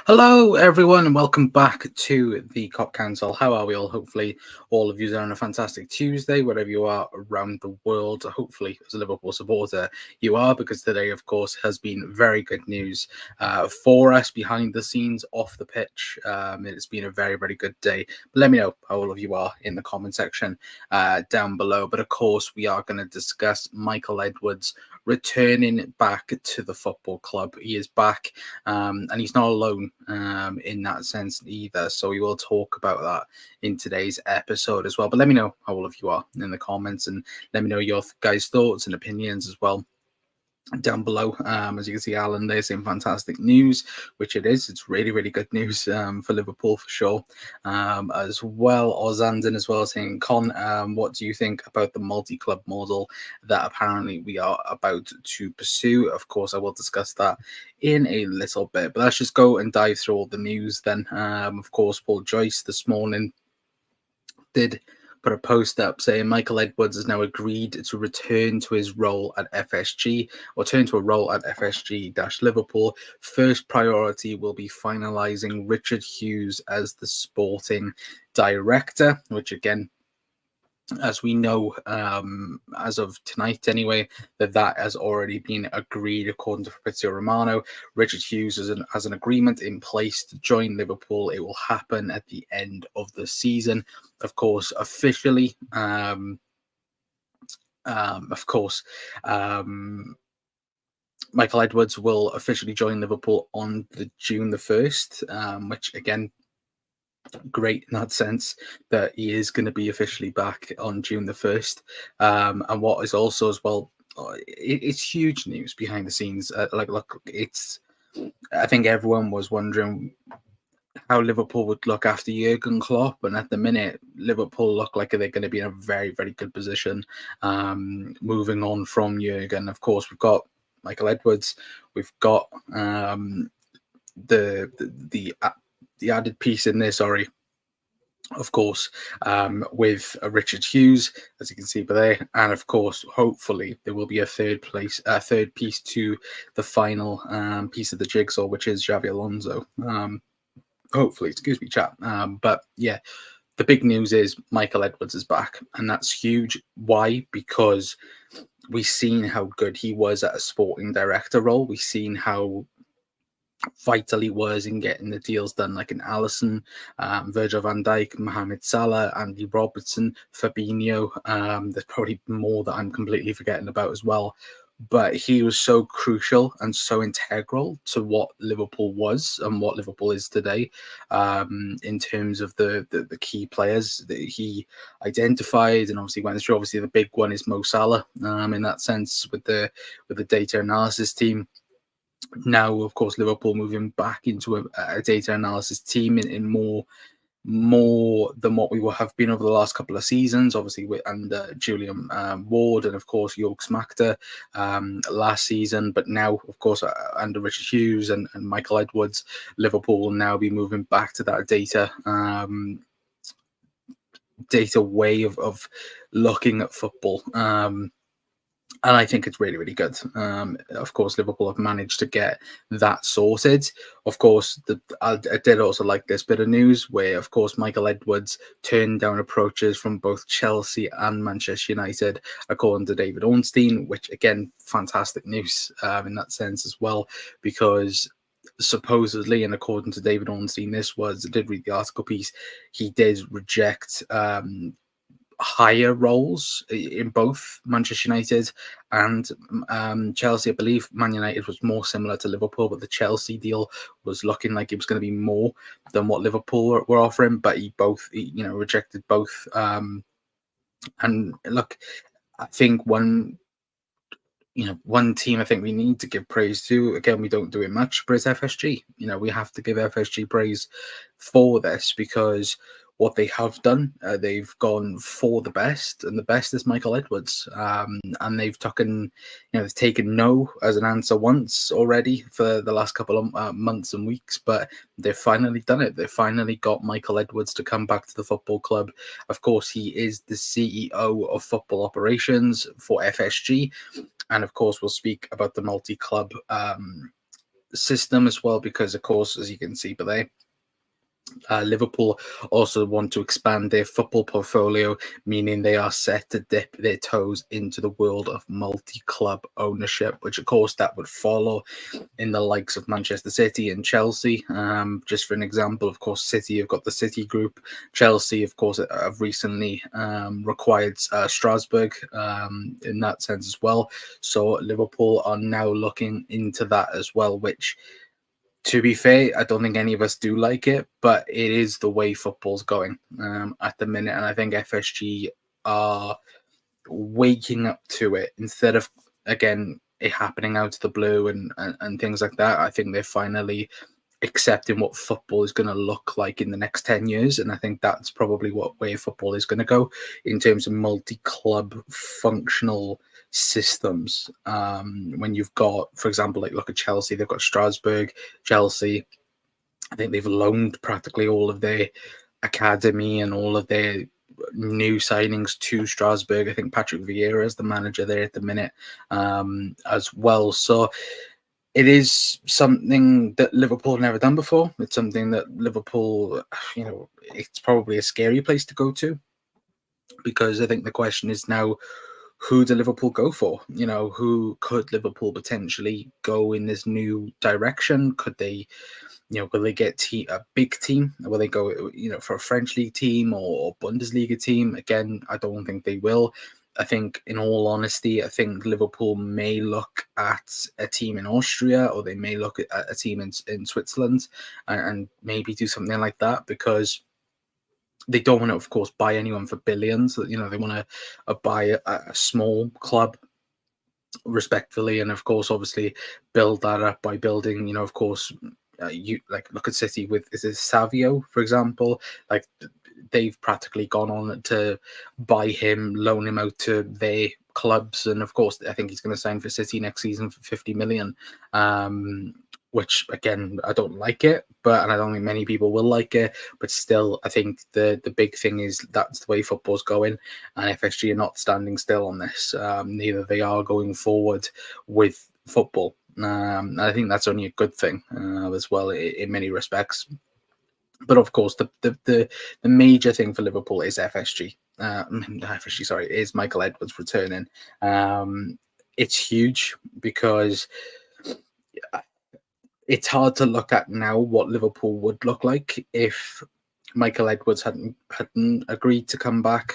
Hello, everyone, and welcome back to the Cop Council. How are we all? Hopefully, all of you are on a fantastic Tuesday, wherever you are around the world. Hopefully, as a Liverpool supporter, you are, because today, of course, has been very good news for us behind the scenes, off the pitch. It's been a very, very good day. But let me know how all of you are in the comment section down below. But of course, we are going to discuss Michael Edwards returning back to the football club. He is back, and he's not alone in that sense either. So we will talk about that in today's episode as well. But let me know how all of you are in the comments, and let me know your guys' thoughts and opinions as well down below. As you can see, Alan there saying fantastic news, which it is. It's really, really good news for Liverpool for sure. As well, Ozandan as well saying, Con, what do you think about the multi-club model that apparently we are about to pursue? Of course, I will discuss that in a little bit, but let's just go and dive through all the news then. Of course, Paul Joyce this morning did put a post up saying Michael Edwards has now agreed to return to his role at FSG, or turn to a role at FSG-Liverpool. First priority will be finalising Richard Hughes as the sporting director, which again, as we know, as of tonight anyway, that has already been agreed according to Fabrizio Romano. Richard Hughes has an agreement in place to join Liverpool. It will happen at the end of the season. Of course, officially, of course, Michael Edwards will officially join Liverpool on June the 1st, which again, great in that sense that he is going to be officially back on June the 1st. And what is also as well, it's huge news behind the scenes. Look, I think everyone was wondering how Liverpool would look after Jurgen Klopp, and at the minute, Liverpool look like they're going to be in a very, very good position. Moving on from Jurgen, of course, we've got Michael Edwards, we've got the added piece in there, of course, with Richard Hughes, as you can see by there, and of course, hopefully, there will be a third piece to the final piece of the jigsaw, which is Xabi Alonso. Hopefully, excuse me, chat. But yeah, the big news is Michael Edwards is back, and that's huge. Why? Because we've seen how good he was at a sporting director role. We've seen how vital he was in getting the deals done, like in Alisson, Virgil van Dijk, Mohamed Salah, Andy Robertson, Fabinho. There's probably more that I'm completely forgetting about as well. But he was so crucial and so integral to what Liverpool was and what Liverpool is today, in terms of the key players that he identified and obviously went through. Obviously, the big one is Mo Salah, in that sense, with the data analysis team. Now, of course, Liverpool moving back into a data analysis team in more than what we have been over the last couple of seasons, obviously under Julian Ward and of course Jörg Smachter last season, but now of course under Richard Hughes and Michael Edwards, Liverpool will now be moving back to that data way of looking at football. And I think it's really, really good. Of course, Liverpool have managed to get that sorted. Of course, I did also like this bit of news where, of course, Michael Edwards turned down approaches from both Chelsea and Manchester United, according to David Ornstein, which, again, fantastic news in that sense as well, because supposedly, and according to David Ornstein, I did read the article piece, he did reject higher roles in both Manchester United and Chelsea. I believe Man United was more similar to Liverpool, but the Chelsea deal was looking like it was going to be more than what Liverpool were offering. But he rejected both. And look, I think one team I think we need to give praise to, again, we don't do it much, but it's FSG. We have to give FSG praise for this, because what they have done, they've gone for the best, and the best is Michael Edwards. And they've taken no as an answer once already for the last couple of months and weeks, but they've finally done it. They've finally got Michael Edwards to come back to the football club. Of course, he is the CEO of football operations for FSG. And of course, we'll speak about the multi-club system as well, because of course, as you can see below, Liverpool also want to expand their football portfolio, meaning they are set to dip their toes into the world of multi-club ownership, which of course that would follow in the likes of Manchester City and Chelsea. Just for an example, of course, City have got the City Group. Chelsea, of course, have recently required Strasbourg in that sense as well. So Liverpool are now looking into that as well, which, to be fair, I don't think any of us do like it, but it is the way football's going at the minute. And I think FSG are waking up to it instead of, again, it happening out of the blue and things like that. I think they're finally accepting what football is going to look like in the next 10 years. And I think that's probably what way football is going to go in terms of multi-club functional systems. When you've got, for example, like look at Chelsea, they've got Strasbourg. Chelsea, I think they've loaned practically all of their academy and all of their new signings to Strasbourg. I think Patrick Vieira is the manager there at the minute as well. So it is something that Liverpool have never done before. It's something that Liverpool, it's probably a scary place to go to, because I think the question is now, who do Liverpool go for? Who could Liverpool potentially go in this new direction? Could they, will they get a big team? Will they go, for a French league team or Bundesliga team? Again, I don't think they will. I think, in all honesty, I think Liverpool may look at a team in Austria, or they may look at a team in Switzerland and maybe do something like that, because they don't want to, of course, buy anyone for billions. They want to buy a small club respectfully, and of course, obviously, build that up by building, of course, you like look at City with, is it Savio, for example? Like, they've practically gone on to buy him, loan him out to their clubs, and of course, I think he's going to sign for City next season for 50 million. Which, again, I don't like it, and I don't think many people will like it. But still, I think the big thing is that's the way football's going, and FSG are not standing still on this. Neither they are going forward with football. And I think that's only a good thing as well in many respects. But of course, the major thing for Liverpool is FSG. FSG, sorry, is Michael Edwards returning. It's huge, because it's hard to look at now what Liverpool would look like if Michael Edwards hadn't agreed to come back.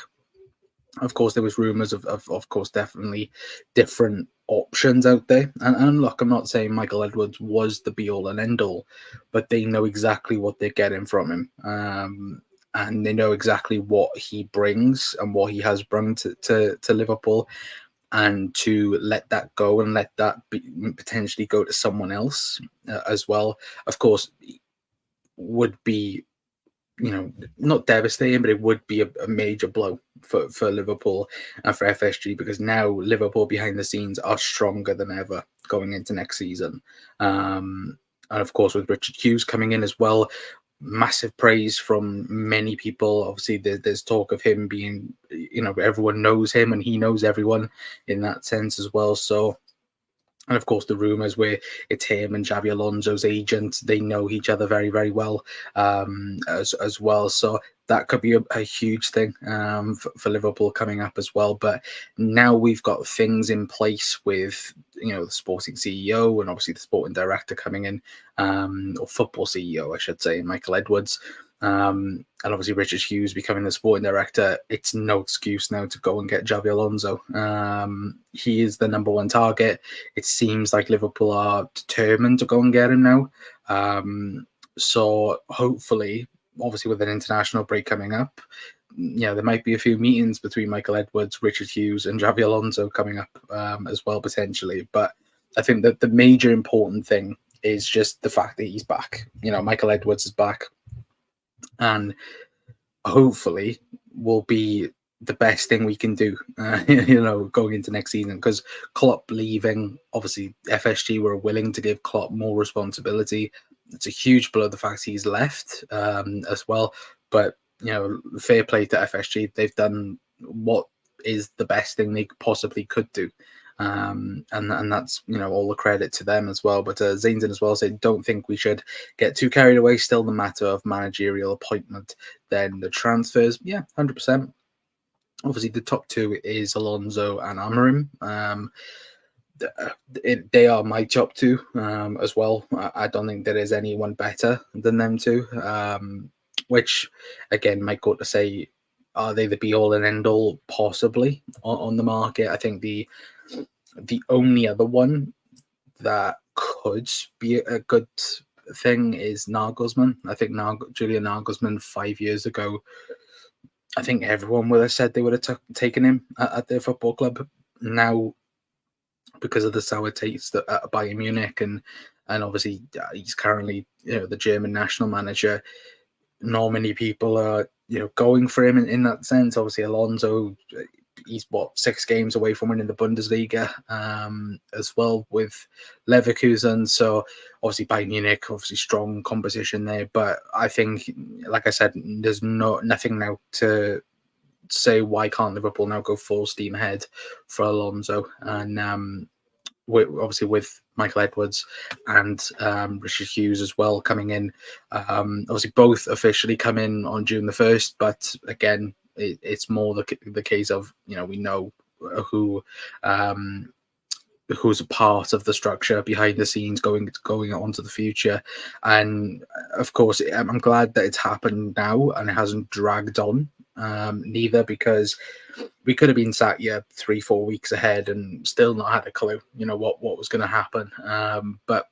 Of course, there was rumours of course, definitely different options out there. And look, I'm not saying Michael Edwards was the be-all and end-all, but they know exactly what they're getting from him. And they know exactly what he brings and what he has brought to Liverpool. And to let that go and let that potentially go to someone else as well, of course, would be, not devastating, but it would be a major blow for Liverpool and for FSG, because now Liverpool behind the scenes are stronger than ever going into next season. And of course, with Richard Hughes coming in as well, massive praise from many people. Obviously, there's talk of him being, everyone knows him and he knows everyone in that sense as well. So, and of course, the rumours where it's him and Xabi Alonso's agent, they know each other very, very well as well. So that could be a huge thing for Liverpool coming up as well. But now we've got things in place with, the sporting CEO and obviously the sporting director coming in, or football CEO, I should say, Michael Edwards. And obviously Richard Hughes becoming the sporting director. It's no excuse now to go and get Xabi Alonso. He is the number one target. It seems like Liverpool are determined to go and get him now. So hopefully, obviously with an international break coming up, there might be a few meetings between Michael Edwards, Richard Hughes and Xabi Alonso coming up as well, potentially. But I think that the major important thing is just the fact that he's back. Michael Edwards is back, and hopefully will be the best thing we can do, going into next season. Because Klopp leaving, obviously FSG were willing to give Klopp more responsibility. It's a huge blow, the fact he's left as well. But, fair play to FSG. They've done what is the best thing they possibly could do. and that's all the credit to them as well. But Zain's as well said, don't think we should get too carried away. Still the matter of managerial appointment, then the transfers. Yeah, 100%. Obviously, the top two is Alonso and Amorim. They are my top two as well. I don't think there is anyone better than them two. Which, again, might go to say, are they the be all and end all? Possibly on the market. I think the only other one that could be a good thing is Nagelsmann. I think Julian Nagelsmann 5 years ago, I think everyone would have said they would have taken him at their football club. Now, because of the sour taste at Bayern Munich, and obviously he's currently the German national manager, not many people are going for him in that sense. Obviously, Alonso, he's 6 games away from winning the Bundesliga as well with Leverkusen. So obviously Bayern Munich, obviously strong competition there. But I think, like I said, there's nothing now to say why can't Liverpool now go full steam ahead for Alonso, and obviously with Michael Edwards and Richard Hughes as well coming in. Obviously both officially come in on June the 1st, but again, it's more the case of we know who's a part of the structure behind the scenes going on to the future. And of course, I'm glad that it's happened now and it hasn't dragged on neither, because we could have been sat here 3-4 weeks ahead and still not had a clue what was going to happen. But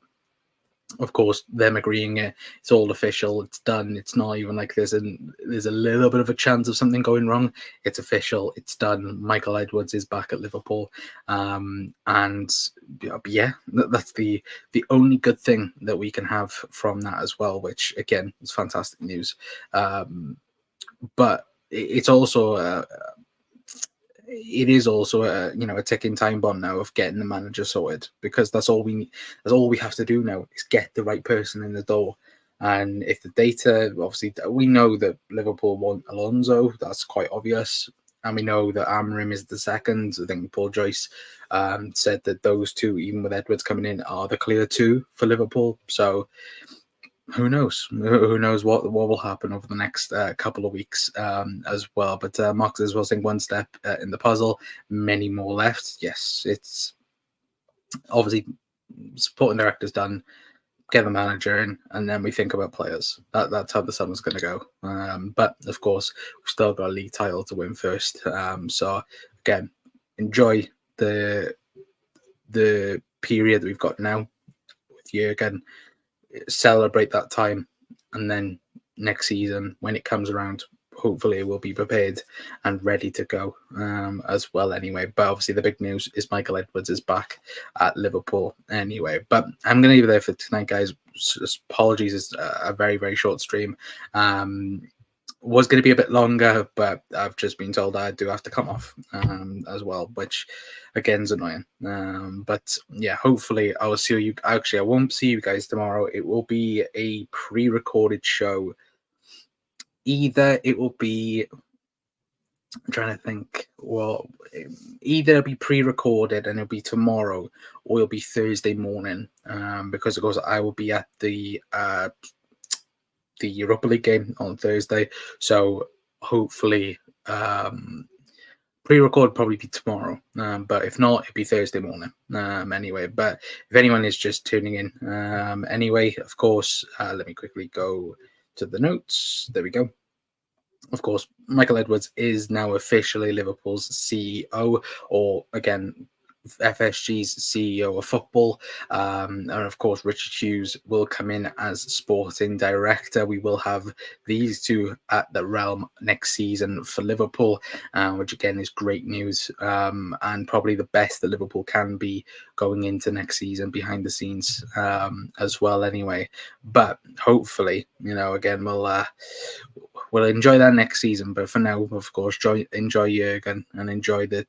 of course, them agreeing it's all official, it's done. It's not even like there's a little bit of a chance of something going wrong. It's official, it's done. Michael Edwards is back at Liverpool, and yeah, that's the only good thing that we can have from that as well, which again is fantastic news. But it's also it is also a ticking time bomb now of getting the manager sorted, because that's all we need. That's all we have to do now is get the right person in the door. And if the data, obviously, we know that Liverpool want Alonso, that's quite obvious, and we know that Amorim is the second. I think Paul Joyce said that those two, even with Edwards coming in, are the clear two for Liverpool. So who knows? Who knows what will happen over the next couple of weeks as well. But Mark as well saying one step in the puzzle, many more left. Yes, it's obviously supporting directors done, get the manager in, and then we think about players. That's how the summer's going to go. But of course, we've still got a league title to win first. So again, enjoy the period that we've got now with Jurgen. Celebrate that time, and then next season when it comes around, hopefully we'll be prepared and ready to go as well anyway. But obviously the big news is Michael Edwards is back at Liverpool anyway. But I'm going to leave it there for tonight, guys. Apologies, it's a very, very short stream. Was going to be a bit longer, but I've just been told I do have to come off as well, which again is annoying. But yeah, hopefully I will see you. Actually, I won't see you guys tomorrow. It will be a pre-recorded show. Either it will be, I'm trying to think, well, either it'll be pre-recorded and it'll be tomorrow, or it'll be Thursday morning, because of course I will be at the Europa League game on Thursday. So hopefully pre-record probably be tomorrow, but if not, it'll be Thursday morning anyway. But if anyone is just tuning in anyway, of course, let me quickly go to the notes. There we go. Of course, Michael Edwards is now officially Liverpool's CEO, or again, FSG's CEO of football, and of course Richard Hughes will come in as sporting director. We will have these two at the realm next season for Liverpool, which again is great news, and probably the best that Liverpool can be going into next season behind the scenes as well anyway. But hopefully, again, we'll enjoy that next season. But for now, of course, enjoy Jurgen and enjoy the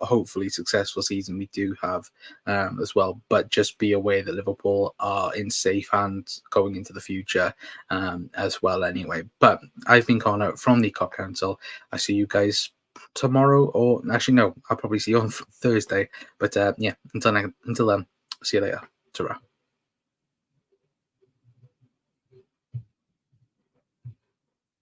hopefully successful season we do have as well. But just be aware that Liverpool are in safe hands going into the future as well anyway. But I've been Connor from the COP Council. I see you guys tomorrow, or actually no, I'll probably see you on Thursday. But yeah, until then, see you later. Ta-ra.